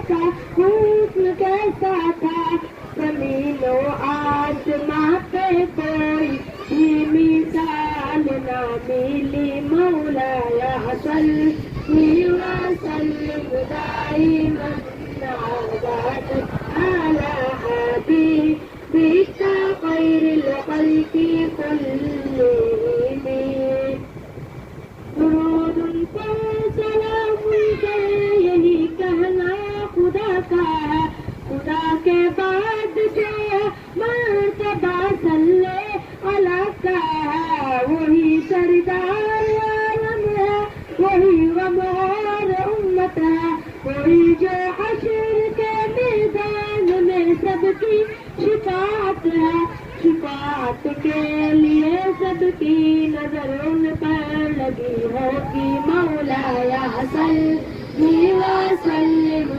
کا حسن کیسا تھا، زمین و آسماں پہ کوئی بھی مثال نہ ملی، مولایا صلی وسلم دائما ابدا على حبيبك خير الخلق كلهم، درود پر سلام کے یہی کہنا خدا کا ہے، خدا کے بعد سے مرتبہ صلی اللہ کا ہے، وہی سردار عالم ہے، وہی غمار امت ہے، وہی جو حشر کے میدان میں سب کی شفاعت ہے، شفاعت کے لیے سب کی نظر ان پر لگی ہوگی، مولایا صلی وسلم